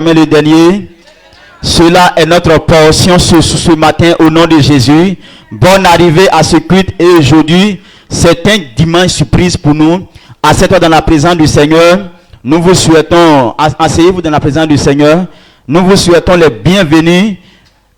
Le dernier, cela est notre portion ce matin au nom de Jésus. Bonne arrivée à ce culte et aujourd'hui, c'est un dimanche surprise pour nous. Asseyez-vous dans la présence du Seigneur. Nous vous souhaitons, asseyez-vous dans la présence du Seigneur. Nous vous souhaitons les bienvenus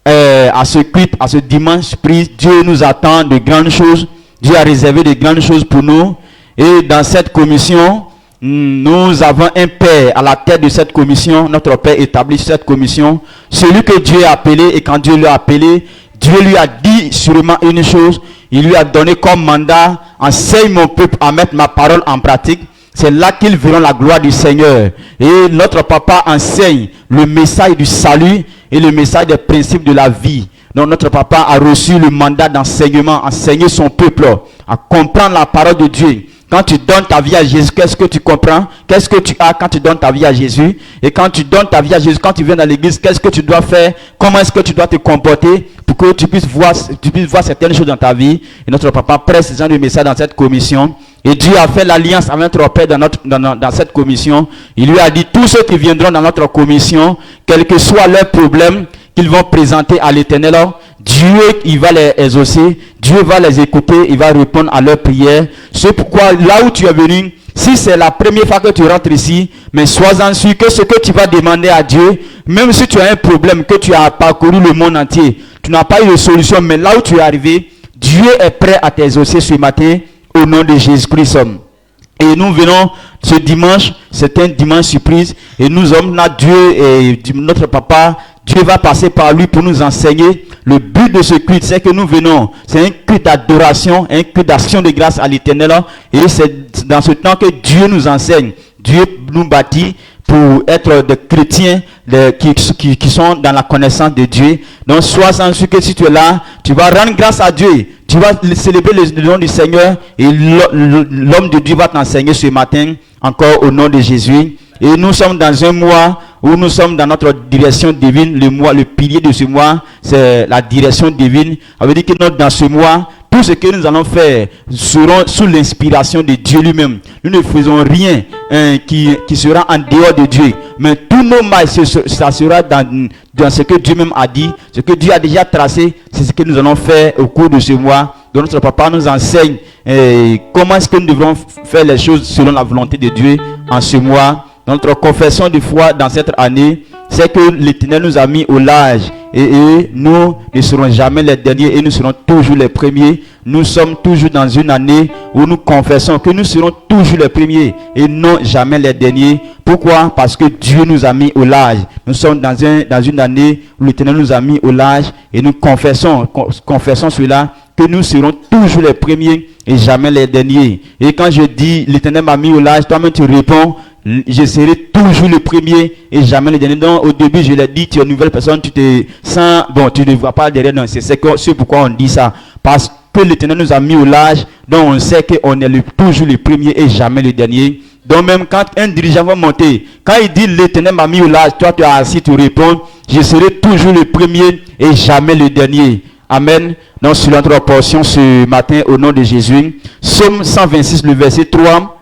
à ce culte, à ce dimanche surprise. Dieu nous attend de grandes choses. Dieu a réservé de grandes choses pour nous. Et dans cette commission, nous avons un Père à la tête de cette commission. Notre Père établit cette commission. Celui que Dieu a appelé, et quand Dieu l'a appelé, Dieu lui a dit sûrement une chose. Il lui a donné comme mandat: enseigne mon peuple à mettre ma parole en pratique. C'est là qu'ils verront la gloire du Seigneur. Et notre papa enseigne le message du salut et le message des principes de la vie. Donc notre papa a reçu le mandat d'enseignement, enseigner son peuple à comprendre la parole de Dieu. Quand tu donnes ta vie à Jésus, qu'est-ce que tu comprends? Qu'est-ce que tu as quand tu donnes ta vie à Jésus? Et quand tu donnes ta vie à Jésus, quand tu viens dans l'église, qu'est-ce que tu dois faire? Comment est-ce que tu dois te comporter pour que tu puisses voir certaines choses dans ta vie? Et notre papa presse ce genre de message dans cette commission. Et Dieu a fait l'alliance avec notre Père dans cette commission. Il lui a dit: tous ceux qui viendront dans notre commission, quel que soit leur problème qu'ils vont présenter à l'Éternel, Dieu, il va les exaucer, Dieu va les écouter, il va répondre à leurs prières. C'est pourquoi là où tu es venu, si c'est la première fois que tu rentres ici, mais sois-en sûr que ce que tu vas demander à Dieu, même si tu as un problème, que tu as parcouru le monde entier, tu n'as pas eu de solution, mais là où tu es arrivé, Dieu est prêt à t'exaucer ce matin au nom de Jésus-Christ. Et nous venons ce dimanche, c'est un dimanche surprise, et nous sommes là, Dieu et notre papa, Dieu va passer par lui pour nous enseigner. Le but de ce culte, c'est que nous venons, c'est un culte d'adoration, un culte d'action de grâce à l'Éternel. Et c'est dans ce temps que Dieu nous enseigne. Dieu nous bâtit pour être des chrétiens qui sont dans la connaissance de Dieu. Donc sois sûr que si tu es là, tu vas rendre grâce à Dieu. Tu vas célébrer le nom du Seigneur et l'homme de Dieu va t'enseigner ce matin encore au nom de Jésus. Et nous sommes dans un mois où nous sommes dans notre direction divine. Le pilier de ce mois, c'est la direction divine. Ça veut dire que dans ce mois, tout ce que nous allons faire seront sous l'inspiration de Dieu lui-même. Nous ne faisons rien qui sera en dehors de Dieu. Mais tous nos mailles, ça sera dans ce que Dieu même a dit, ce que Dieu a déjà tracé. C'est ce que nous allons faire au cours de ce mois. Donc notre papa nous enseigne comment est-ce que nous devrons faire les choses selon la volonté de Dieu en ce mois. Notre confession de foi dans cette année, c'est que l'Éternel nous a mis au large et nous ne serons jamais les derniers et nous serons toujours les premiers. Nous sommes toujours dans une année où nous confessons que nous serons toujours les premiers et non jamais les derniers. Pourquoi? Parce que Dieu nous a mis au large. Nous sommes dans une année où l'Éternel nous a mis au large et nous confessons cela, que nous serons toujours les premiers et jamais les derniers. Et quand je dis l'Éternel m'a mis au large, toi-même tu réponds: je serai toujours le premier et jamais le dernier. Donc au début je l'ai dit, tu es une nouvelle personne, tu te sens, tu ne vois pas derrière. Non, c'est pourquoi on dit ça. Parce que l'Éternel nous a mis au large, donc on sait qu'on est toujours le premier et jamais le dernier. Donc même quand un dirigeant va monter, quand il dit l'Éternel m'a mis au large, toi tu es assis, tu réponds: je serai toujours le premier et jamais le dernier. Amen. Donc sur notre portion ce matin au nom de Jésus, Psaume 126, le verset 3,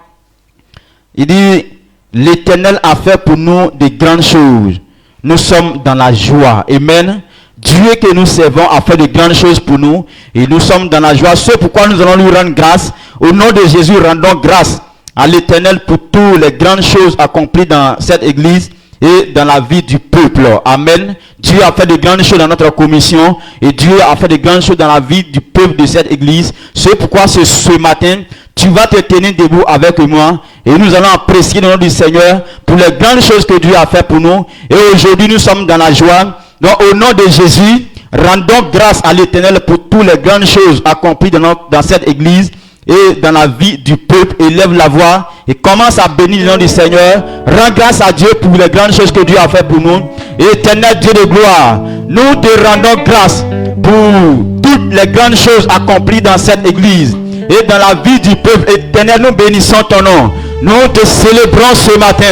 il dit: l'Éternel a fait pour nous de grandes choses. Nous sommes dans la joie. Amen. Dieu que nous servons a fait de grandes choses pour nous. Et nous sommes dans la joie. C'est pourquoi nous allons lui rendre grâce. Au nom de Jésus, rendons grâce à l'Éternel pour toutes les grandes choses accomplies dans cette église et dans la vie du peuple. Amen. Dieu a fait de grandes choses dans notre commission. Et Dieu a fait de grandes choses dans la vie du peuple de cette église. C'est pourquoi ce matin, tu vas te tenir debout avec moi et nous allons apprécier le nom du Seigneur pour les grandes choses que Dieu a fait pour nous. Et aujourd'hui, nous sommes dans la joie. Donc, au nom de Jésus, rendons grâce à l'Éternel pour toutes les grandes choses accomplies dans cette église et dans la vie du peuple. Élève la voix et commence à bénir le nom du Seigneur. Rends grâce à Dieu pour les grandes choses que Dieu a fait pour nous. Éternel Dieu de gloire, nous te rendons grâce pour toutes les grandes choses accomplies dans cette église et dans la vie du peuple. Éternel, nous bénissons ton nom. Nous te célébrons ce matin.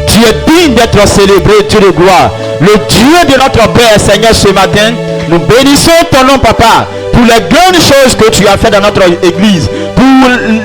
Tu es digne d'être célébré, Dieu de gloire. Le Dieu de notre Père, Seigneur, ce matin, nous bénissons ton nom, Papa, pour les grandes choses que tu as fait dans notre église, pour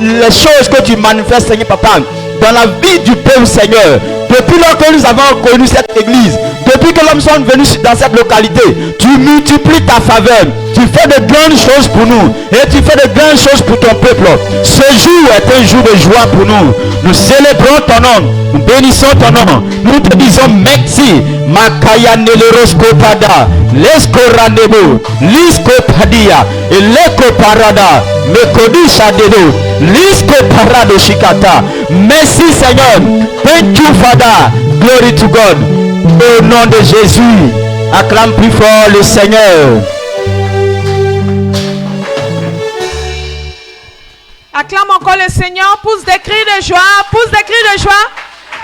les choses que tu manifestes, Seigneur, Papa, dans la vie du peuple, Seigneur. depuis lors que nous avons connu cette église, depuis que l'homme sont venus dans cette localité, tu multiplies ta faveur. Tu fais de grandes choses pour nous et tu fais de grandes choses pour ton peuple. Ce jour est un jour de joie pour nous. Nous célébrons ton nom, nous bénissons ton nom. Nous te disons merci. Makaya Nelerosko Pada, Lesko Ranebo, Lisko Padia, et Leko Parada, Mekodisha Dedo, Lisko Parado Shikata. Merci Seigneur. Thank you Father. Glory to God. Au nom de Jésus, acclame plus fort le Seigneur. Acclame encore le Seigneur, pousse des cris de joie, pousse des cris de joie.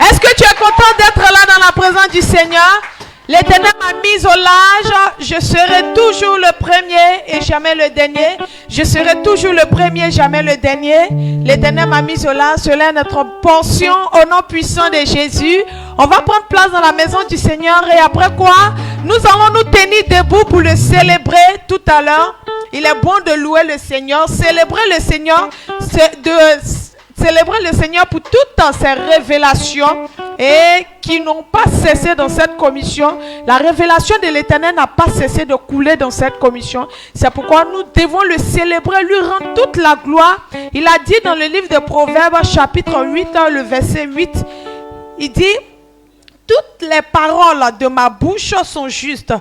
Est-ce que tu es content d'être là dans la présence du Seigneur? L'Éternel m'a mis au large, je serai toujours le premier et jamais le dernier. Je serai toujours le premier, jamais le dernier. L'Éternel m'a mis au large, cela est notre portion au nom puissant de Jésus. On va prendre place dans la maison du Seigneur et après quoi, nous allons nous tenir debout pour le célébrer tout à l'heure. Il est bon de louer le Seigneur, célébrer le Seigneur, célébrer le Seigneur pour toutes ses révélations et qui n'ont pas cessé dans cette commission. La révélation de l'Éternel n'a pas cessé de couler dans cette commission. C'est pourquoi nous devons le célébrer, lui rendre toute la gloire. Il a dit dans le livre de Proverbes, chapitre 8, le verset 8, il dit « Toutes les paroles de ma bouche sont justes.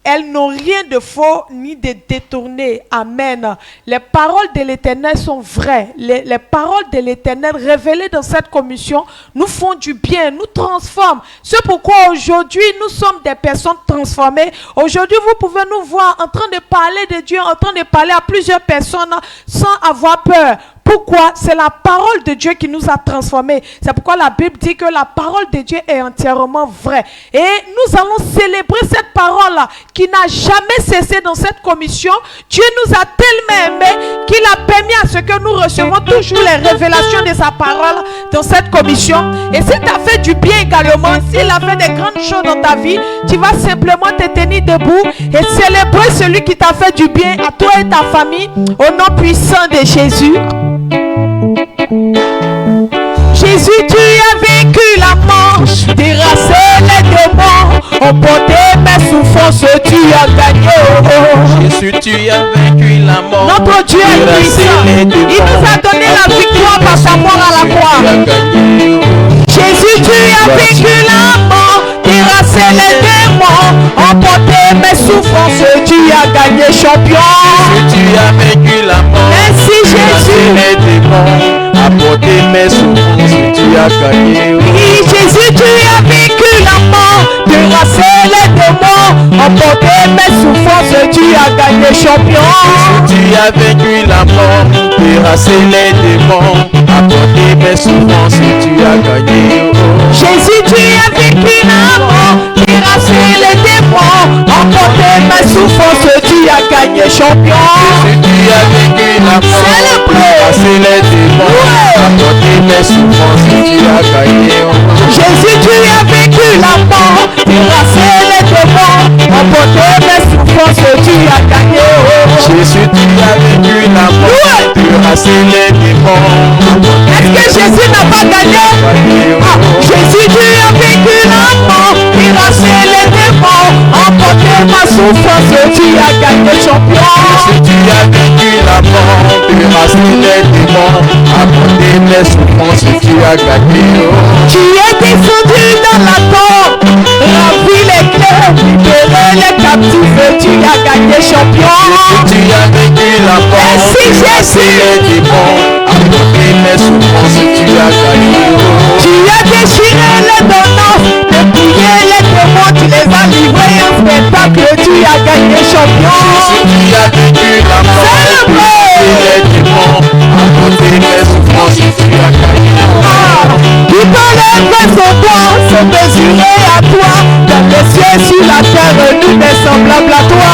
Elles n'ont rien de faux ni de détourné. » Amen. Les paroles de l'Éternel sont vraies. Les paroles de l'Éternel révélées dans cette commission nous font du bien, nous transforment. C'est pourquoi aujourd'hui nous sommes des personnes transformées. Aujourd'hui vous pouvez nous voir en train de parler de Dieu, en train de parler à plusieurs personnes sans avoir peur. Pourquoi? C'est la parole de Dieu qui nous a transformés. C'est pourquoi la Bible dit que la parole de Dieu est entièrement vraie. Et nous allons célébrer cette parole qui n'a jamais cessé dans cette commission. Dieu nous a tellement aimés qu'il a permis à ce que nous recevons toujours les révélations de sa parole dans cette commission. Et si tu as fait du bien également, s'il a fait des grandes choses dans ta vie, tu vas simplement te tenir debout et célébrer celui qui t'a fait du bien à toi et ta famille au nom puissant de Jésus. Jésus, tu as vaincu la mort, terrassé les démons, emporté mes souffrances, tu as gagné. Jésus, tu as vaincu la mort. Notre Dieu est puissant. Il nous a donné la victoire par sa mort à la croix. Jésus, tu as vaincu la mort, terrassé les démons, emporté mes souffrances, tu as gagné, champion. Jésus, tu as vaincu la mort. Merci Jésus. Les démons, apporté mes souffrances, tu as gagné. Oui, Jésus, tu as vaincu la mort, terrassé les démons, emporté mes souffrances, tu as gagné, champion. Jésus, tu as vaincu la mort, terrassé les démons, apporté mes souffrances, tu as gagné. Jésus, tu as vaincu la mort, terrassé les démons, emporté mes souffrances, tu as gagné, champion. Jésus, tu as vaincu la mort, terrassé les démons, apporté mes souffrances, tu as gagné. Jésus, tu as vaincu la mort, terrassé les démons, emporté mes souffrances, tu as gagné. Jésus, tu as vaincu la mort, terrassé les démons. Est-ce que Jésus n'a pas gagné? Jésus, tu as vaincu la mort, terrassé les démons, emporté ma souffrance, tu as gagné, champion. Jésus, tu as vaincu la mort, terrassé les démons, apporté mes souffrances, tu as gagné. Tu es descendu dans la tombe, ravi les clés, libéré les captifs, tu as gagné, champion. Jésus, tu as vaincu la mort, terrassé les démons, apporté mes souffrances, tu as gagné. Tu as déchiré les donnants, dépouillé les démons, tu les as livrés en spectacle, tu as gagné, champion. Jésus, tu as vaincu la mort, terrassé les démons, apporté mes souffrances, tu as gagné. Qui t'enlève son poids, se mesurer à toi, dans les cieux, sur la terre, nul n'est semblable à toi.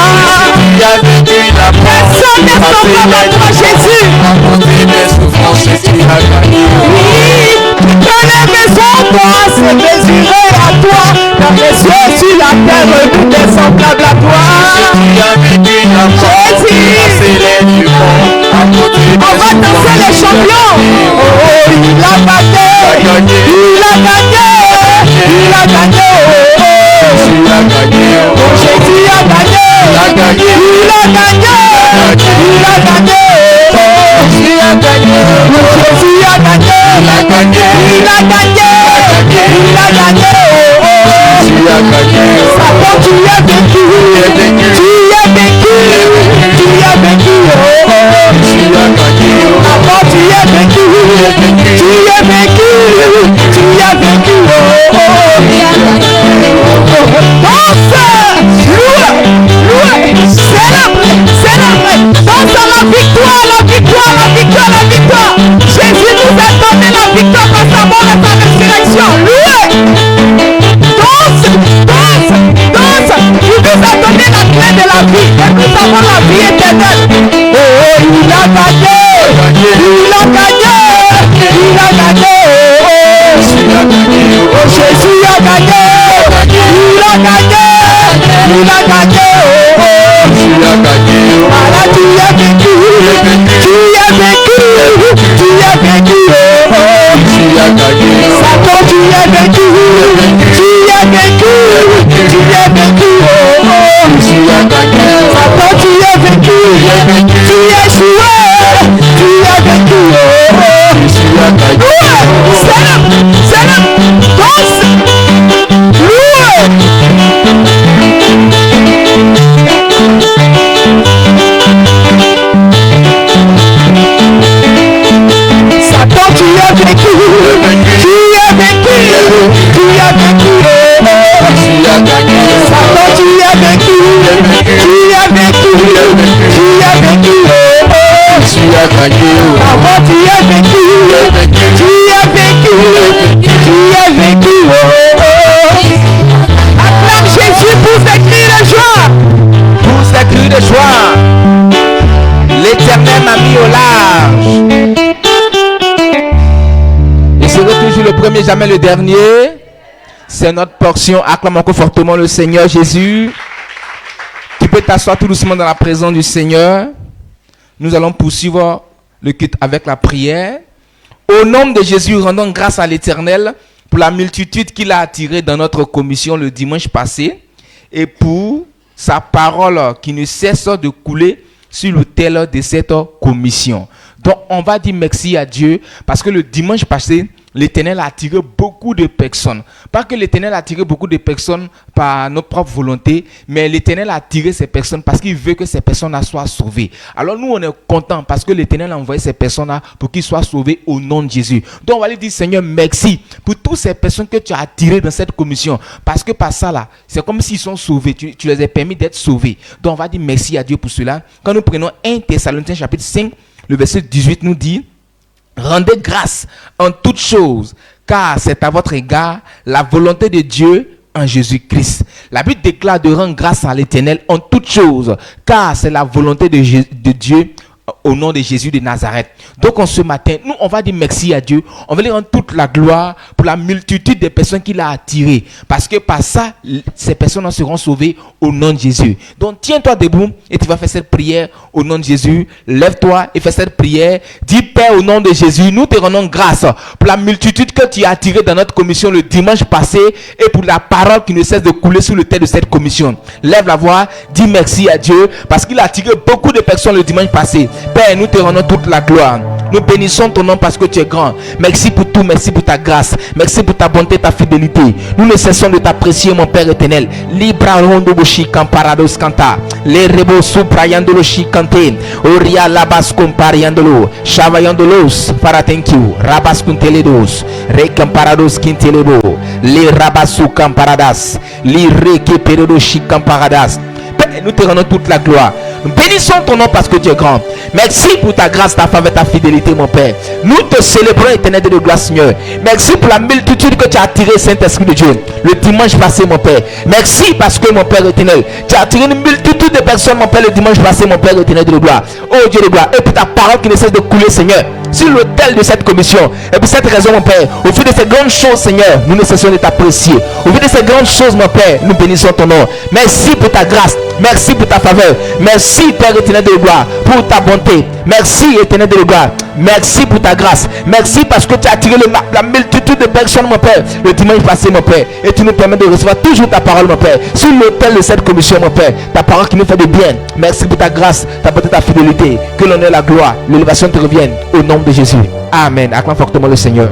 Tu as vaincu la mort, Personne n'est semblable à toi, Jésus. apporté mes souffrances, tu as gagné. Oui, qui t'enlève son poids, se mesurer à toi, dans les cieux, sur la terre, nul n'est semblable à toi. Tu as vaincu la mort, terrassé les démons, apporté mes On va danser les champions. Oh, il a gagné. Il a gagné. a gagné. Il a gagné. Tu as gagné. Satan, tu es vaincu. Tu es vaincu. Tu es vaincu. Tu as gagné. Avant, tu es vaincu. Tu es vaincu. Tu es vaincu. Danse, louez, célèbre, célèbre. Danse à la victoire, la victoire, la victoire, la victoire. Jésus nous a donné la victoire par sa mort et sa résurrection. Louez. Danse, danse, danse. Il nous a donné la clé de la vie et nous avons la vie éternelle. Oh, il a gagné. Il a gagné. Il a gagné. Oh, Jésus a gagné. Il a gagné. Il a gagné. Tu as gagné. Alors tu es vaincu. Tu es vaincu. Tu es vaincu. Tu as gagné. Satan, tu es vaincu. Tu es vaincu. Tu es vaincu. Tu as gagné. Satan, tu es vaincu. Tu es joué. Tu es vaincu. Tu as gagné. Célèbre, célèbre, danse, louez. Satan, tu es vaincu. Tu es vaincu. Tu es vaincu. Tu as gagné. Satan, tu es vaincu. Tu es vaincu. Tu es vaincu. Tu as gagné. Avant, tu es vaincu. Tu es vaincu. Tu es vaincu. Acclame Jésus pour ses cris de joie. Pour ces cris de joie, l'Éternel m'a mis au large. Et c'est toujours le premier, jamais le dernier. C'est notre portion. Acclamons encore fortement le Seigneur Jésus. Tu peux t'asseoir tout doucement dans la présence du Seigneur. Nous allons poursuivre le culte avec la prière. Au nom de Jésus, rendons grâce à l'Éternel pour la multitude qu'il a attirée dans notre commission le dimanche passé et pour sa parole qui ne cesse de couler sur l'autel de cette commission. Donc, on va dire merci à Dieu parce que le dimanche passé, l'Éternel a attiré beaucoup de personnes. Pas que l'Éternel a attiré beaucoup de personnes par notre propre volonté, mais l'Éternel a attiré ces personnes parce qu'il veut que ces personnes soient sauvées. Alors nous, on est contents parce que l'Éternel a envoyé ces personnes-là pour qu'ils soient sauvés au nom de Jésus. Donc on va lui dire, Seigneur, merci pour toutes ces personnes que tu as attirées dans cette commission. Parce que par ça, là, c'est comme s'ils sont sauvés. Tu les as permis d'être sauvés. Donc on va dire merci à Dieu pour cela. Quand nous prenons 1 Thessaloniciens chapitre 5, le verset 18 nous dit, rendez grâce en toutes choses, car c'est à votre égard la volonté de Dieu en Jésus-Christ. La Bible déclare de rendre grâce à l'Éternel en toutes choses, car c'est la volonté de Dieu au nom de Jésus de Nazareth. Donc en ce matin, nous on va dire merci à Dieu. On va lui rendre toute la gloire pour la multitude de personnes qu'il a attirées. Parce que par ça, ces personnes seront sauvées au nom de Jésus. Donc tiens-toi debout et tu vas faire cette prière au nom de Jésus. Lève-toi et fais cette prière. Dis Père au nom de Jésus, nous te rendons grâce pour la multitude que tu as attirée dans notre commission le dimanche passé et pour la parole qui ne cesse de couler sur le terre de cette commission. Lève la voix, dis merci à Dieu parce qu'il a attiré beaucoup de personnes le dimanche passé. Père, nous te rendons toute la gloire. Nous bénissons ton nom parce que tu es grand. Merci pour tout, merci pour ta grâce. Merci pour ta bonté, ta fidélité. Nous ne cessons de t'apprécier, mon Père éternel. Libra rondo boshi camparados canta. Les rebo suprayandolo shi cante. Oria labas compariandolo. Chavayandolos para thank you. Rabas kunteledos. Recamparados quintelebo. Les rabasu camparadas. Les rekeperedo shi camparadas. Nous te rendons toute la gloire. Nous bénissons ton nom parce que tu es grand. Merci pour ta grâce, ta faveur, ta fidélité, mon Père. Nous te célébrons, éternel de gloire, Seigneur. Merci pour la multitude que tu as attiré, Saint-Esprit de Dieu, le dimanche passé, mon Père. Merci parce que, mon Père éternel, tu as attiré une multitude de personnes, mon Père, le dimanche passé, mon Père éternel de gloire. Oh Dieu de gloire, et pour ta parole qui ne cesse de couler, Seigneur, sur l'autel de cette commission. Et pour cette raison, mon Père, au vu de ces grandes choses, Seigneur, nous ne cessons de t'apprécier. Au vu de ces grandes choses, mon Père, nous bénissons ton nom. Merci pour ta grâce. Merci pour ta faveur. Merci, Père éternel de gloire, pour ta bonté. Merci, éternel de gloire. Merci pour ta grâce. Merci parce que tu as attiré la multitude de personnes, mon Père, le dimanche passé, mon Père. Et tu nous permets de recevoir toujours ta parole, mon Père, sur l'autel de cette commission, mon Père. Ta parole qui nous fait de bien. Merci pour ta grâce, ta bonté, ta fidélité. Que l'honneur, la gloire, l'élévation te reviennent au nom de Jésus. Amen. Acclame fortement le Seigneur.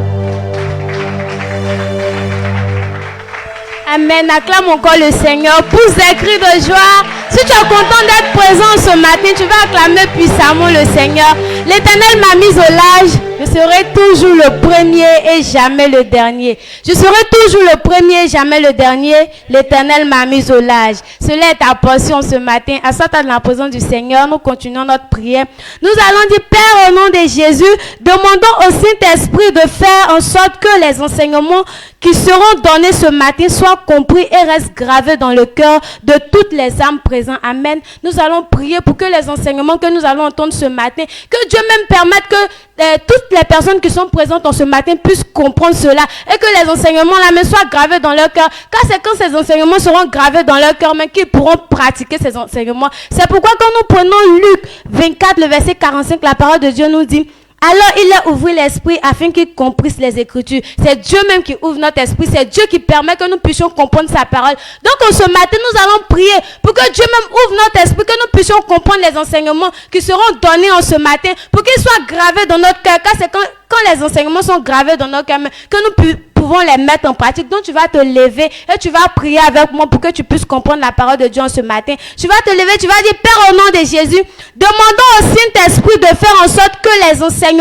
Amen. Acclame encore le Seigneur. Pousse des cris de joie. Si tu es content d'être présent ce matin, tu vas acclamer puissamment le Seigneur. L'Éternel m'a mise au large. Je serai toujours le premier et jamais le dernier. Je serai toujours le premier et jamais le dernier. L'Éternel m'a mise au large. Cela est ta portion ce matin. À ça, dans la présence du Seigneur, nous continuons notre prière. Nous allons dire, Père, au nom de Jésus, demandons au Saint-Esprit de faire en sorte que les enseignements qui seront donnés ce matin soient compris et restent gravés dans le cœur de toutes les âmes présentes. Amen. Nous allons prier pour que les enseignements que nous allons entendre ce matin, que Dieu même permette que toutes les personnes qui sont présentes en ce matin puissent comprendre cela et que les enseignements là même soient gravés dans leur cœur. Car c'est quand ces enseignements seront gravés dans leur cœur, mais qu'ils pourront pratiquer ces enseignements. C'est pourquoi quand nous prenons Luc 24, le verset 45, la parole de Dieu nous dit: alors il a ouvert l'esprit afin qu'ils comprissent les Écritures. C'est Dieu même qui ouvre notre esprit. C'est Dieu qui permet que nous puissions comprendre sa parole. Donc ce matin, nous allons prier pour que Dieu même ouvre notre esprit, que nous puissions comprendre les enseignements qui seront donnés en ce matin, pour qu'ils soient gravés dans notre cœur. Car c'est quand les enseignements sont gravés dans notre cœur que nous pouvons les mettre en pratique. Donc tu vas te lever et tu vas prier avec moi pour que tu puisses comprendre la parole de Dieu en ce matin. Tu vas te lever, tu vas dire: Père, au nom de Jésus, demandons au Saint-Esprit de faire en sorte que les enseignements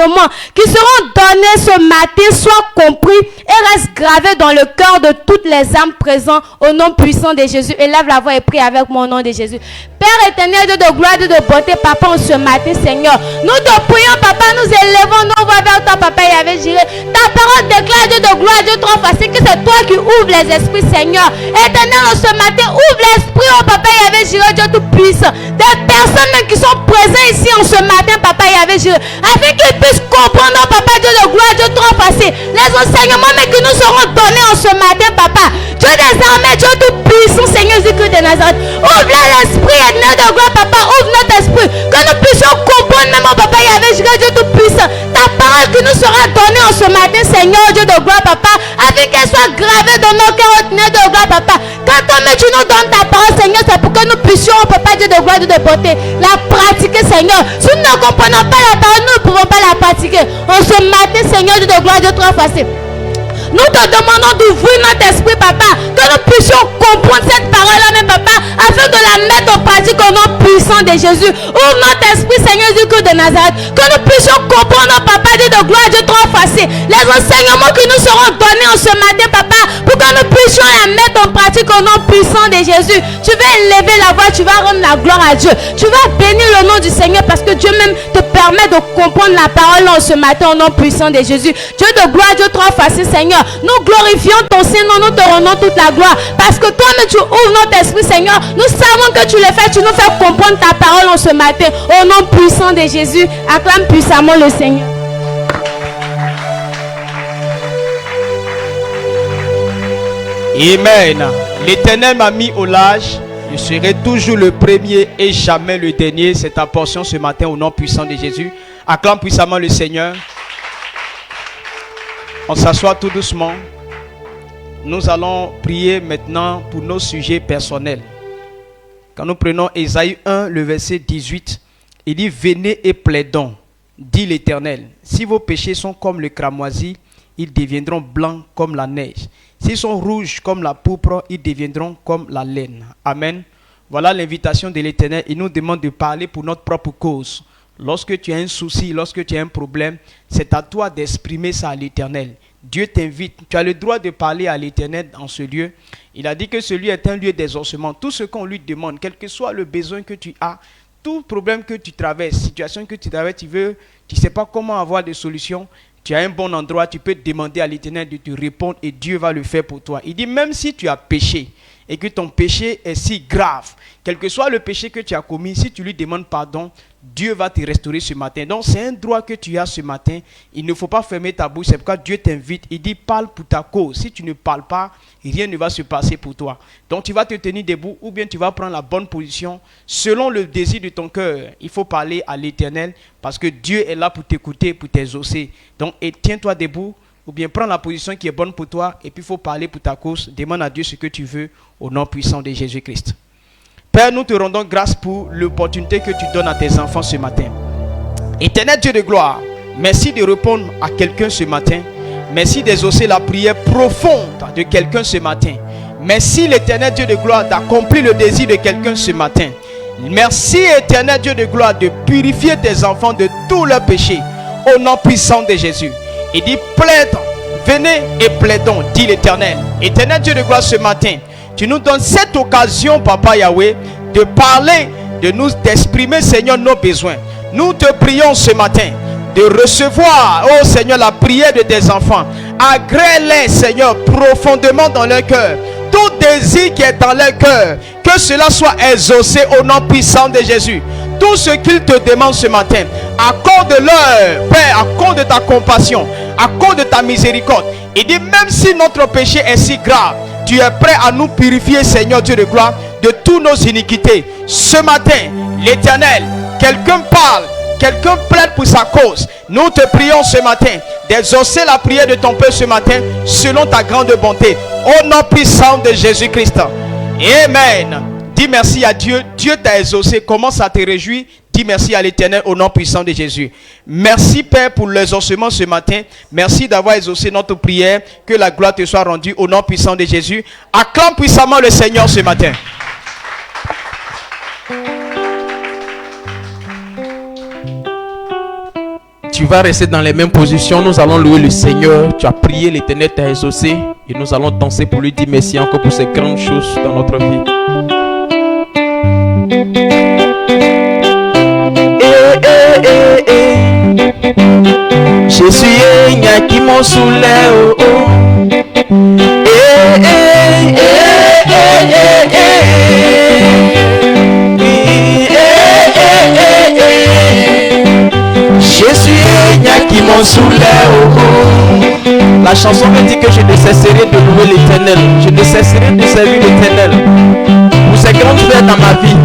qui seront donnés ce matin soient compris et restent gravés dans le cœur de toutes les âmes présentes au nom puissant de Jésus. Élève la voix et prie avec moi au nom de Jésus. Père éternel, Dieu de gloire, Dieu de beauté, Papa, en ce matin, Seigneur, nous te prions, Papa, nous élevons nos voix vers toi, Papa Yahvé Jireh. Ta parole déclare, Dieu de gloire, Dieu trop facile, que c'est toi qui ouvres les esprits, Seigneur. Éternel, en ce matin, ouvre l'esprit, oh Papa Yahvé Jireh, Dieu tout puissant, des personnes même qui sont présentes ici en ce matin, Papa Yahvé Jireh, afin qu'ils puissent comprendre, oh Papa, Dieu de gloire, Dieu trop facile, les enseignements mais qui nous seront donnés en ce matin, Papa. Dieu des armées, Dieu tout puissant, Seigneur Jésus-Christ de Nazareth, ouvre l'esprit, éternel de gloire, Papa, ouvre notre esprit, que nous puissions comprendre même, oh Papa Yahvé Jireh, Dieu tout puissant, ta parole qui nous sera donnée en ce matin, Seigneur Dieu de gloire, Papa, afin qu'elle soit gravée dans nos cœurs, éternel de gloire, Papa. Quand tu nous donnes ta parole, Seigneur, c'est pour que nous puissions, oh Papa Dieu de gloire, Dieu de beauté, la pratiquer, Seigneur. Si nous ne comprenons pas la parole, nous ne pouvons pas la pratiquer. En ce matin, Seigneur Dieu de gloire, Dieu trop facile, nous te demandons d'ouvrir notre esprit, Papa, que nous puissions comprendre cette parole-là, même, Papa, afin de la mettre en pratique au nom puissant de Jésus. Ouvre notre esprit, Seigneur Jésus-Christ de Nazareth, que nous puissions comprendre, Papa, Dieu de gloire, Dieu trop facile, les enseignements qui nous seront donnés en ce matin, Papa, pour que nous puissions la mettre en pratique au nom puissant de Jésus. Tu vas élever la voix, tu vas rendre la gloire à Dieu. Tu vas bénir le nom du Seigneur parce que Dieu même te permet de comprendre la parole en ce matin au nom puissant de Jésus. Dieu de gloire, Dieu trop facile, Seigneur. Nous glorifions ton Saint-Nom, nous te rendons toute la gloire. Parce que toi-même tu ouvres notre esprit, Seigneur. Nous savons que tu le fais, tu nous fais comprendre ta parole en ce matin. Au nom puissant de Jésus, acclame puissamment le Seigneur. Amen. L'Éternel m'a mis au large. Je serai toujours le premier et jamais le dernier. C'est ta portion ce matin au nom puissant de Jésus. Acclame puissamment le Seigneur. On s'assoit tout doucement. Nous allons prier maintenant pour nos sujets personnels. Quand nous prenons Ésaïe 1, le verset 18, il dit: venez et plaidons, dit l'Éternel. Si vos péchés sont comme le cramoisi, ils deviendront blancs comme la neige. S'ils sont rouges comme la pourpre, ils deviendront comme la laine. Amen. Voilà l'invitation de l'Éternel. Il nous demande de parler pour notre propre cause. Lorsque tu as un souci, lorsque tu as un problème, c'est à toi d'exprimer ça à l'Éternel. Dieu t'invite. Tu as le droit de parler à l'Éternel dans ce lieu. Il a dit que ce lieu est un lieu d'exaucement. Tout ce qu'on lui demande, quel que soit le besoin que tu as, tout problème que tu traverses, situation que tu traverses, tu ne sais pas comment avoir des solutions, tu as un bon endroit, tu peux demander à l'Éternel de te répondre et Dieu va le faire pour toi. Il dit même si tu as péché et que ton péché est si grave, quel que soit le péché que tu as commis, si tu lui demandes pardon, Dieu va te restaurer ce matin. Donc c'est un droit que tu as ce matin. Il ne faut pas fermer ta bouche. C'est pourquoi Dieu t'invite. Il dit parle pour ta cause. Si tu ne parles pas, rien ne va se passer pour toi. Donc tu vas te tenir debout ou bien tu vas prendre la bonne position. Selon le désir de ton cœur, il faut parler à l'Éternel parce que Dieu est là pour t'écouter, pour t'exaucer. Donc tiens-toi debout ou bien prends la position qui est bonne pour toi et puis il faut parler pour ta cause. Demande à Dieu ce que tu veux au nom puissant de Jésus-Christ. Père, nous te rendons grâce pour l'opportunité que tu donnes à tes enfants ce matin. Éternel Dieu de gloire, merci de répondre à quelqu'un ce matin. Merci d'exaucer la prière profonde de quelqu'un ce matin. Merci l'Éternel Dieu de gloire d'accomplir le désir de quelqu'un ce matin. Merci Éternel Dieu de gloire de purifier tes enfants de tous leurs péchés au nom puissant de Jésus. Il dit plaide, venez et plaidons, dit l'Éternel. Éternel Dieu de gloire, ce matin, tu nous donnes cette occasion, Papa Yahweh, de parler, d'exprimer, Seigneur, nos besoins. Nous te prions ce matin de recevoir, oh Seigneur, la prière de tes enfants. Agrée-les, Seigneur, profondément dans leur cœur. Tout désir qui est dans leur cœur, que cela soit exaucé au nom puissant de Jésus. Tout ce qu'ils te demandent ce matin, accorde-leur, Père, à cause de ta compassion, à cause de ta miséricorde. Il dit, même si notre péché est si grave, tu es prêt à nous purifier, Seigneur Dieu de gloire, de toutes nos iniquités. Ce matin, l'Éternel, quelqu'un parle, quelqu'un plaide pour sa cause. Nous te prions ce matin d'exaucer la prière de ton peuple ce matin, selon ta grande bonté, au nom puissant de Jésus-Christ. Amen. Dis merci à Dieu. Dieu t'a exaucé. Commence à te réjouir. Dis merci à l'Éternel au nom puissant de Jésus. Merci Père pour l'exaucement ce matin. Merci d'avoir exaucé notre prière. Que la gloire te soit rendue au nom puissant de Jésus. Acclame puissamment le Seigneur ce matin. Tu vas rester dans les mêmes positions. Nous allons louer le Seigneur. Tu as prié, l'Éternel t'a exaucé. Et nous allons danser pour lui dire merci encore pour ces grandes choses dans notre vie. Jésus est Nyaki mon soulève. Jésus est Nyaki mon soulève. La chanson me dit que je ne cesserai de louer l'Éternel. Je ne cesserai de servir l'Éternel. Pour ces grandes fêtes dans ma vie,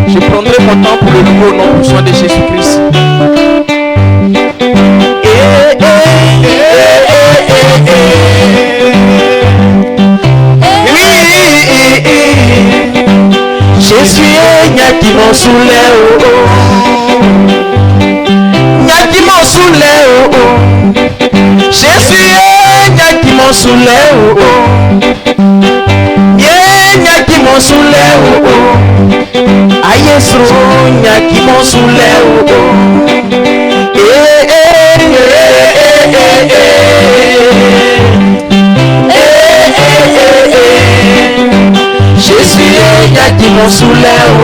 je prendrai mon temps pour le louer au nom puissant de Jésus-Christ. Jésus est Nyaki mon soulève. Nyaki mon soulève. Jésus est Nyaki mon soulève. Nyaki mon soulève. Ayesro Nyaki mon soulève. Jésus est Nyaki mon soulève.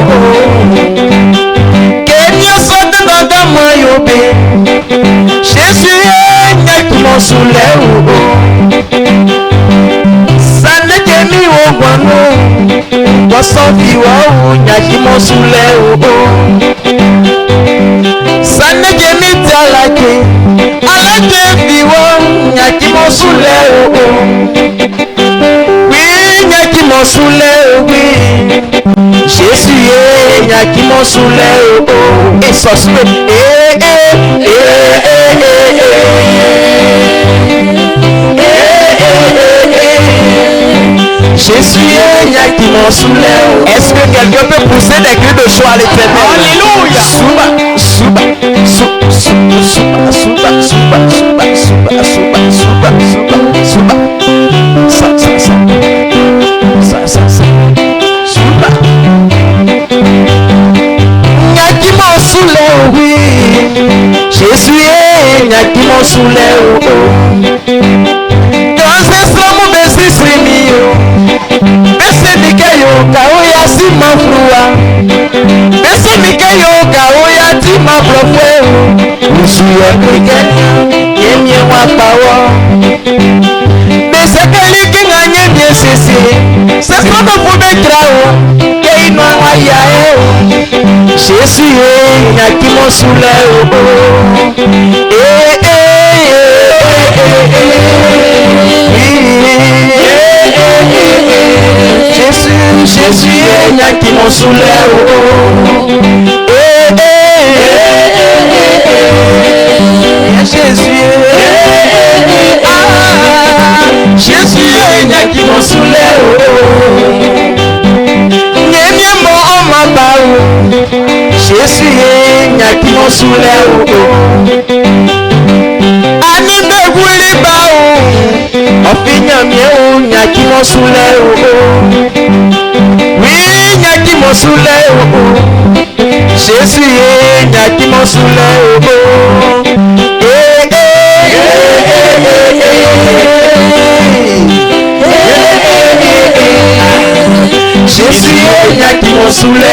Kenya sote dans moi yobé. Jésus est Nyaki mon soulève. Sane kemi wogwano. Wasofi wa Nyaki mon soulève. Sane kemi talake. Alake viwa Nyaki mon soulève. Nyaki mon soulève, Jésus est Nyaki mon soulève. Et sorcier, Jésus est Nyaki mon soulève. Est-ce que quelqu'un peut pousser des cris de joie à l'Éternel? Alléluia. Souba, souba, souba, souba, souba, souba, souba, souba, souba, souba, souba. Souba. Nyaki mon soulève. Jésus est Nyaki mon soulève. Dans ce slam besi srimio. Besi mikayo kaoya si mafrua. Besi mikayo kaoya ti mafrofwe. Usu ya krikenya yemye wapawa. Besi kali kinga nyemye sisi. Sesma no fube krao. Keino ayae. Jésus est Nyaki mon soulève. Jésus est Nyaki mon soulève. Jésus est Nyaki mon soulève. Jésus est Nyaki mon soulève. Ani be wuli ba o. Ofinya mi o Nyaki Nyaki Monsule, oui, Nyaki Monsule, Jésus, Nyaki Monsule, Jésus, Nyaki Monsule,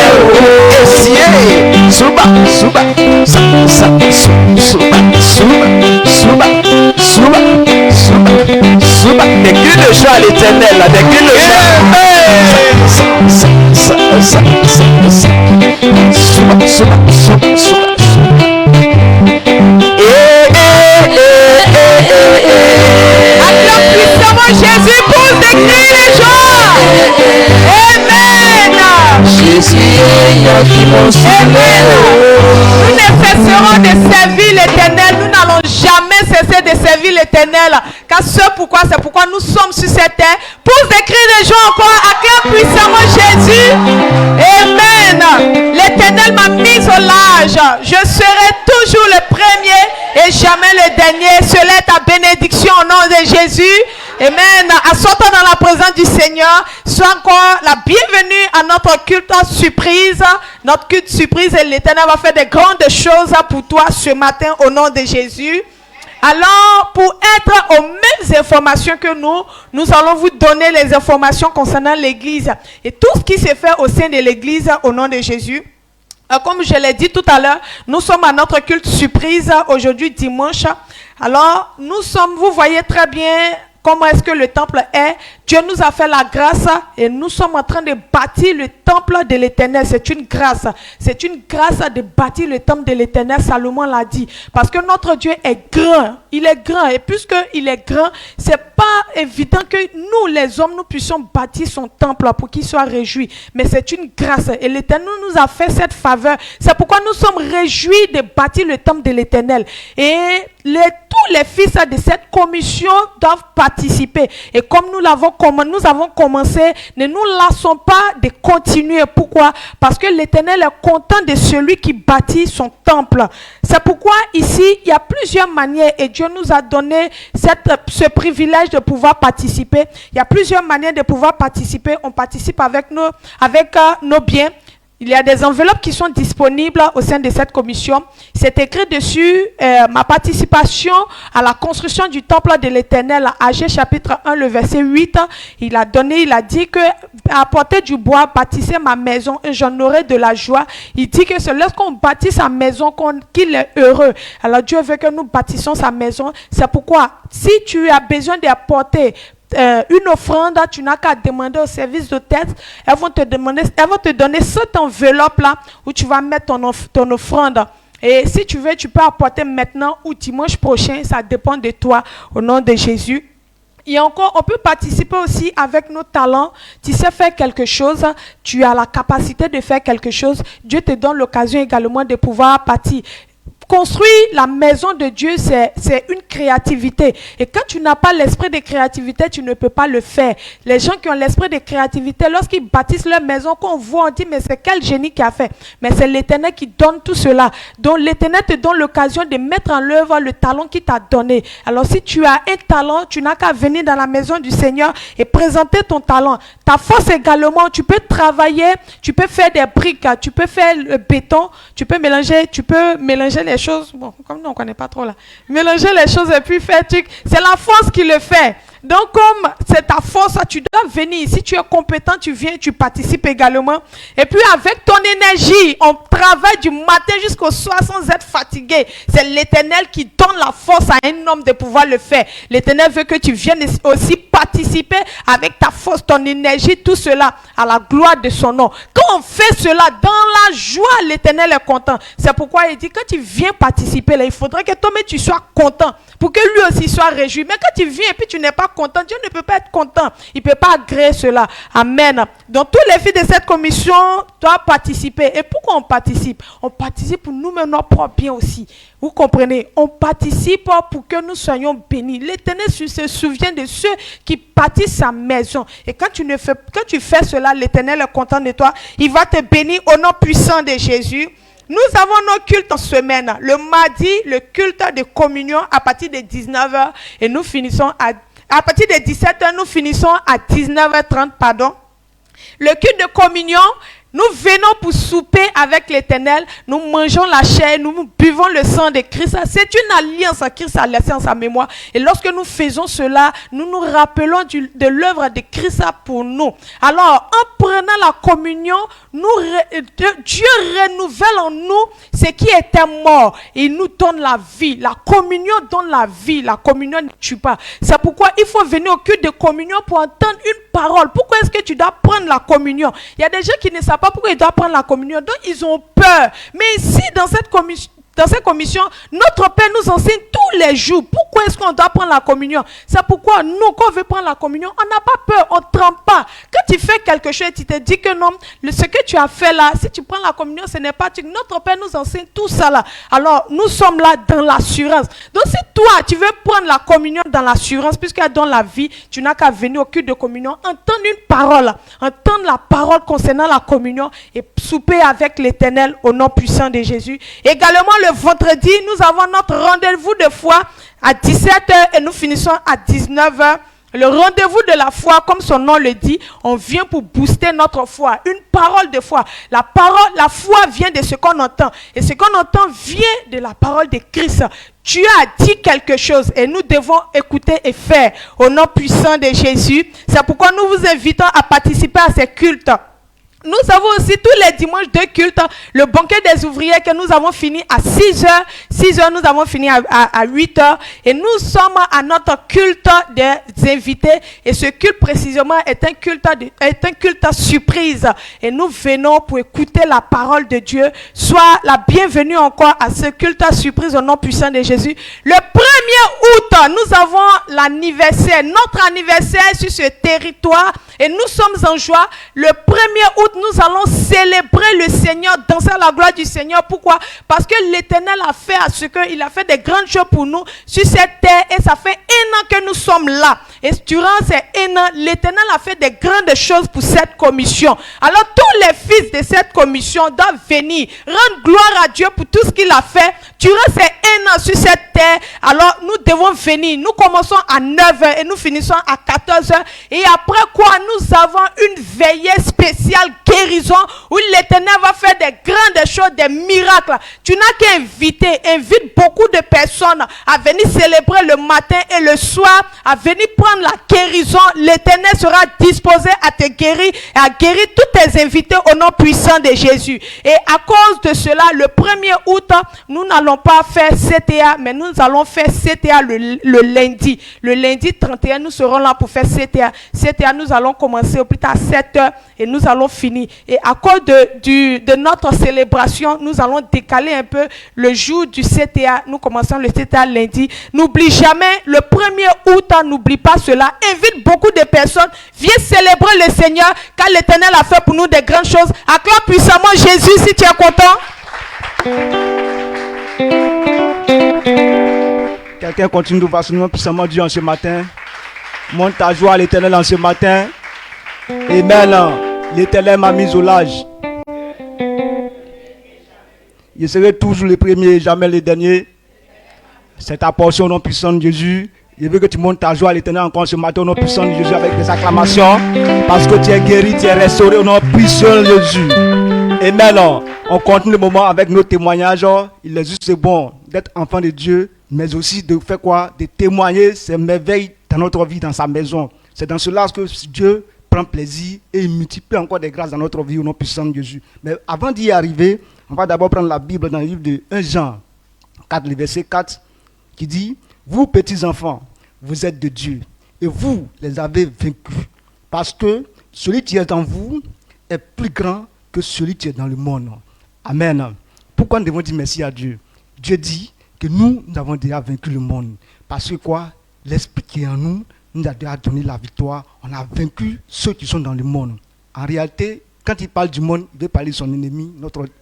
Suba, Suba, Suba, Suba, Suba, Suba, Suba, des cris de joie à l'Éternel, des cris de joie. Suba, Suba, Suba, Suba. Acclame puissamment Jésus pour des cris de joie. Amen. Jésus, Amen. Nous ne cesserons de servir l'Éternel. Nous n'allons jamais cesser de servir l'Éternel. Car c'est pourquoi nous sommes sur cette terre. Pousse des cris de joie encore. Acclame puissamment Jésus. Amen. L'Éternel m'a mis au large. Je serai toujours le premier et jamais le dernier. Cela est ta bénédiction au nom de Jésus. Amen. Assois-toi dans la présence du Seigneur. Sois encore la bienvenue à notre culte surprise. Notre culte surprise et l'Éternel va faire de grandes choses pour toi ce matin au nom de Jésus. Alors, pour être aux mêmes informations que nous allons vous donner les informations concernant l'église et tout ce qui se fait au sein de l'église au nom de Jésus. Comme je l'ai dit tout à l'heure, nous sommes à notre culte surprise aujourd'hui dimanche. Alors, vous voyez très bien comment est-ce que le temple est. Dieu nous a fait la grâce et nous sommes en train de bâtir le temple de l'Éternel. C'est une grâce. C'est une grâce de bâtir le temple de l'Éternel. Salomon l'a dit. Parce que notre Dieu est grand. Il est grand. Et puisqu'il est grand, c'est pas évident que nous, les hommes, nous puissions bâtir son temple pour qu'il soit réjoui. Mais c'est une grâce. Et l'Éternel nous a fait cette faveur. C'est pourquoi nous sommes réjouis de bâtir le temple de l'Éternel. Et tous les fils de cette commission doivent participer. Et comme nous avons commencé, ne nous lassons pas de continuer. Pourquoi? Parce que l'Éternel est content de celui qui bâtit son temple. C'est pourquoi ici, il y a plusieurs manières et Dieu nous a donné ce privilège de pouvoir participer. Il y a plusieurs manières de pouvoir participer. On participe avec nos biens. Il y a des enveloppes qui sont disponibles au sein de cette commission. C'est écrit dessus ma participation à la construction du temple de l'Éternel. Agé chapitre 1, le verset 8. Il a dit que apportez du bois, bâtissez ma maison et j'en aurai de la joie. Il dit que c'est lorsqu'on bâtit sa maison qu'il est heureux. Alors Dieu veut que nous bâtissions sa maison. C'est pourquoi si tu as besoin d'apporter une offrande, tu n'as qu'à demander au service de tête. Elles vont te donner cette enveloppe-là où tu vas mettre ton offrande. Et si tu veux, tu peux apporter maintenant ou dimanche prochain. Ça dépend de toi au nom de Jésus. Et encore, on peut participer aussi avec nos talents. Tu sais faire quelque chose, tu as la capacité de faire quelque chose. Dieu te donne l'occasion également de pouvoir partir. Construire la maison de Dieu, c'est une créativité. Et quand tu n'as pas l'esprit de créativité, tu ne peux pas le faire. Les gens qui ont l'esprit de créativité, lorsqu'ils bâtissent leur maison, quand on voit, on dit, mais c'est quel génie qui a fait? Mais c'est l'Éternel qui donne tout cela. Donc l'Éternel te donne l'occasion de mettre en œuvre le talent qu'il t'a donné. Alors si tu as un talent, tu n'as qu'à venir dans la maison du Seigneur et présenter ton talent. Ta force également, tu peux travailler, tu peux faire des briques, tu peux faire le béton, tu peux mélanger les choses. Bon, comme nous on ne connaît pas trop là. Mélanger les choses et puis faire truc. C'est la force qui le fait. Donc comme c'est ta force, tu dois venir. Si tu es compétent, tu viens, tu participes également. Et puis avec ton énergie, on travaille du matin jusqu'au soir sans être fatigué. C'est l'Éternel qui donne la force à un homme de pouvoir le faire. L'Éternel veut que tu viennes aussi participer avec ta force, ton énergie, tout cela à la gloire de son nom. Quand on fait cela dans la joie, l'Éternel est content. C'est pourquoi il dit quand tu viens participer là, il faudrait que toi-même tu sois content pour que lui aussi soit réjoui. Mais quand tu viens et puis tu n'es pas content, Dieu ne peut pas être content. Il ne peut pas agréer cela. Amen. Donc tous les filles de cette commission doivent participer. Et pourquoi on participe? On participe pour nous-mêmes, notre propre bien aussi. Vous comprenez? On participe pour que nous soyons bénis. L'Éternel se souvient de ceux qui bâtissent sa maison. Et quand tu fais cela, l'Éternel est content de toi. Il va te bénir au nom puissant de Jésus. Nous avons nos cultes en semaine. Le mardi, le culte de communion à partir de 19h. Et nous finissons à partir de 17h, nous finissons à 19h30, pardon. Le culte de communion, nous venons pour souper avec l'Éternel, nous mangeons la chair, nous buvons le sang de Christ. C'est une alliance que Christ a laissée en sa mémoire. Et lorsque nous faisons cela, nous nous rappelons de l'œuvre de Christ pour nous. Alors, en prenant la communion, Dieu renouvelle en nous ce qui était mort. Il nous donne la vie. La communion donne la vie. La communion ne tue pas. C'est pourquoi il faut venir au culte de communion pour entendre une parole. Pourquoi est-ce que tu dois prendre la communion? Il y a des gens qui ne savent pas pourquoi ils doivent prendre la communion. Donc, ils ont peur. Mais ici, dans cette commission, notre Père nous enseigne tous les jours. Pourquoi est-ce qu'on doit prendre la communion? C'est pourquoi nous, quand on veut prendre la communion, on n'a pas peur, on ne tremble pas. Quand tu fais quelque chose, tu te dis que non, ce que tu as fait là, si tu prends la communion, ce n'est pas tu. Notre Père nous enseigne tout ça là. Alors, nous sommes là dans l'assurance. Donc, si toi, tu veux prendre la communion dans l'assurance, puisqu'elle donne la vie, tu n'as qu'à venir au culte de communion, entendre une parole, entendre la parole concernant la communion et souper avec l'Éternel au nom puissant de Jésus. Également, le vendredi, nous avons notre rendez-vous de foi à 17h et nous finissons à 19h. Le rendez-vous de la foi, comme son nom le dit, on vient pour booster notre foi. Une parole de foi. La foi vient de ce qu'on entend. Et ce qu'on entend vient de la parole de Christ. Dieu a dit quelque chose et nous devons écouter et faire au nom puissant de Jésus. C'est pourquoi nous vous invitons à participer à ces cultes. Nous avons aussi tous les dimanches de culte, le banquet des ouvriers que nous avons fini à 6h. 6h, nous avons fini à 8h. Et nous sommes à notre culte des invités. Et ce culte précisément est un culte surprise. Et nous venons pour écouter la parole de Dieu. Sois la bienvenue encore à ce culte surprise au nom puissant de Jésus. Le 1er août, nous avons l'anniversaire, notre anniversaire sur ce territoire. Et nous sommes en joie. Le 1er août, nous allons célébrer le Seigneur, danser à la gloire du Seigneur. Pourquoi? Parce que l'Éternel a fait à ce qu'il a fait des grandes choses pour nous sur cette terre. Et ça fait 1 an que nous sommes là. Et durant ces 1 an, l'Éternel a fait des grandes choses pour cette commission. Alors tous les fils de cette commission doivent venir rendre gloire à Dieu pour tout ce qu'il a fait durant ces 1 an sur cette terre. Alors nous devons venir. Nous commençons à 9h et nous finissons à 14h. Et après quoi, nous avons une veillée spéciale guérison où l'Éternel va faire des grandes choses, des miracles. Tu n'as qu'à invite beaucoup de personnes à venir célébrer le matin et le soir, à venir prendre la guérison. L'Éternel sera disposé à te guérir et à guérir tous tes invités au nom puissant de Jésus. Et à cause de cela, le 1er août, nous n'allons pas faire CTA, mais nous allons faire CTA le lundi. Le lundi 31, nous serons là pour faire CTA. CTA, nous allons commencer au plus tard à 7h et nous allons finir. Et à cause de notre célébration, nous allons décaler un peu le jour du CTA. Nous commençons le CTA lundi. N'oublie jamais, le 1er août, n'oublie pas cela. Invite beaucoup de personnes. Viens célébrer le Seigneur, car l'Éternel a fait pour nous des grandes choses. Acclame puissamment Jésus si tu es content. Quelqu'un continue de voir son puissamment Dieu en ce matin. Monte ta joie à l'Éternel en ce matin. Amen. L'Éternel m'a mis au large. Je serai toujours le premier, jamais le dernier. C'est ta portion au nom puissant de Jésus. Je veux que tu montes ta joie à l'Éternel encore ce matin au nom puissant de Jésus avec des acclamations. Parce que tu es guéri, tu es restauré au nom puissant de Jésus. Amen. On continue le moment avec nos témoignages. Il est juste bon d'être enfant de Dieu, mais aussi de faire quoi? De témoigner ses merveilles dans notre vie, dans sa maison. C'est dans cela que Dieu prend plaisir et il multiplie encore des grâces dans notre vie au nom puissant de Jésus. Mais avant d'y arriver, on va d'abord prendre la Bible dans le livre de 1 Jean 4, le verset 4, qui dit: vous petits enfants, vous êtes de Dieu et vous les avez vaincus, parce que celui qui est en vous est plus grand que celui qui est dans le monde. Amen. Pourquoi nous devons dire merci à Dieu? Dieu dit que nous avons déjà vaincu le monde. Parce que quoi? L'Esprit qui est en nous nous a déjà donné la victoire. On a vaincu ceux qui sont dans le monde. En réalité, quand il parle du monde, il veut parler de son ennemi,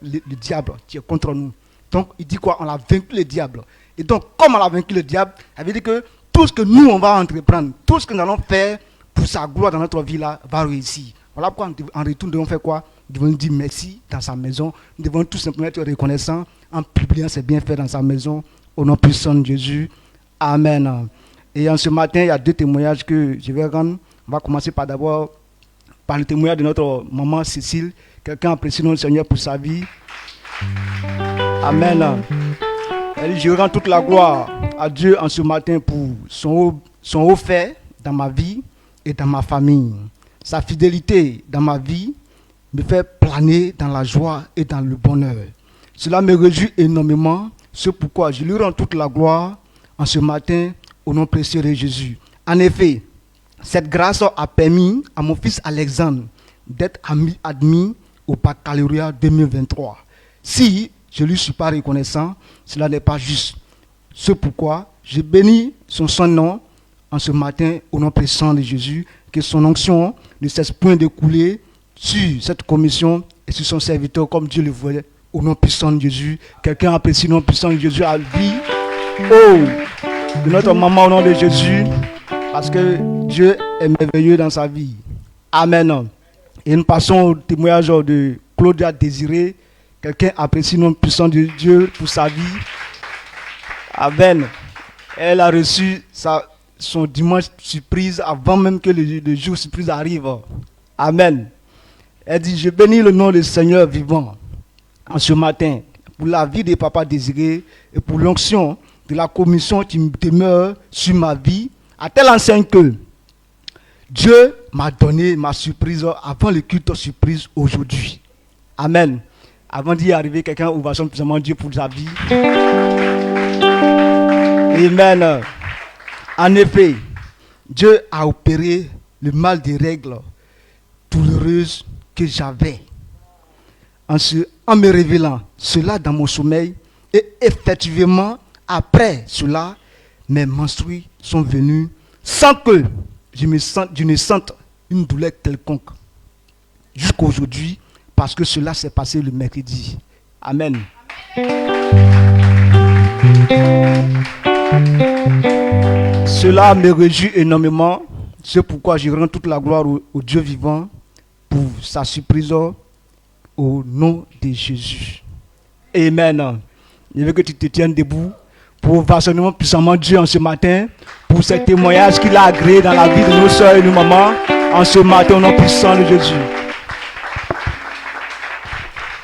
le diable qui est contre nous. Donc il dit quoi? On a vaincu le diable. Et donc, comme on a vaincu le diable, ça veut dire que tout ce que nous, on va entreprendre, tout ce que nous allons faire pour sa gloire dans notre vie là, va réussir. Voilà pourquoi en retour, nous devons faire quoi? Nous devons dire merci dans sa maison. Nous devons tout simplement être reconnaissants en publiant ses bienfaits dans sa maison. Au nom puissant de Jésus. Amen. Et en ce matin, il y a 2 témoignages que je vais rendre. On va commencer par d'abord par le témoignage de notre maman Cécile. Quelqu'un apprécie notre Seigneur pour sa vie. Amen. Elle dit, je rends toute la gloire à Dieu en ce matin pour son haut fait dans ma vie et dans ma famille. Sa fidélité dans ma vie me fait planer dans la joie et dans le bonheur. Cela me réjouit énormément. C'est pourquoi je lui rends toute la gloire en ce matin au nom précieux de Jésus. En effet, cette grâce a permis à mon fils Alexandre d'être admis au baccalauréat 2023. Si je ne lui suis pas reconnaissant, cela n'est pas juste. C'est pourquoi je bénis son Saint-Nom en ce matin au nom précieux de Jésus, que son onction ne cesse point de couler sur cette commission et sur son serviteur comme Dieu le voulait au nom puissant de Jésus. Quelqu'un apprécie le nom puissant de Jésus à vie. Oh, de notre maman au nom de Jésus, parce que Dieu est merveilleux dans sa vie. Amen. Et nous passons au témoignage de Claudia Désiré. Quelqu'un apprécie le nom puissant de Dieu pour sa vie. Amen. Elle a reçu son dimanche surprise avant même que le jour surprise arrive. Amen. Elle dit, je bénis le nom du Seigneur vivant en ce matin pour la vie de Papa Désiré et pour l'onction de la commission qui demeure sur ma vie, à telle enseigne que Dieu m'a donné ma surprise avant le culte surprise aujourd'hui. Amen. Avant d'y arriver, quelqu'un ouvre simplement Dieu pour sa vie. Amen. En effet, Dieu a opéré le mal des règles douloureuses que j'avais en me révélant cela dans mon sommeil, et effectivement après cela mes menstrues sont venues sans que je ne sente une douleur quelconque jusqu'à aujourd'hui, parce que cela s'est passé le mercredi. Amen. Cela me réjouit énormément. C'est pourquoi je rends toute la gloire au Dieu vivant pour sa surprise au nom de Jésus. Amen. Je veux que tu te tiennes debout pour ovationner puissamment Dieu en ce matin pour ce témoignage qu'il a agréé dans la vie de nos soeurs et nos mamans en ce matin au nom puissant de Jésus.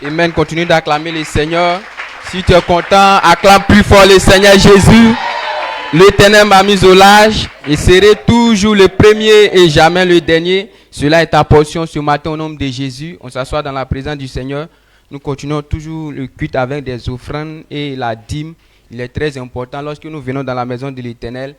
Amen. Continue d'acclamer le Seigneur. Si tu es content, acclame plus fort le Seigneur Jésus. L'Éternel m'a mis au large et serai toujours le premier et jamais le dernier. Cela est ta portion ce matin au nom de Jésus. On s'assoit dans la présence du Seigneur. Nous continuons toujours le culte avec des offrandes et la dîme. Il est très important lorsque nous venons dans la maison de l'Éternel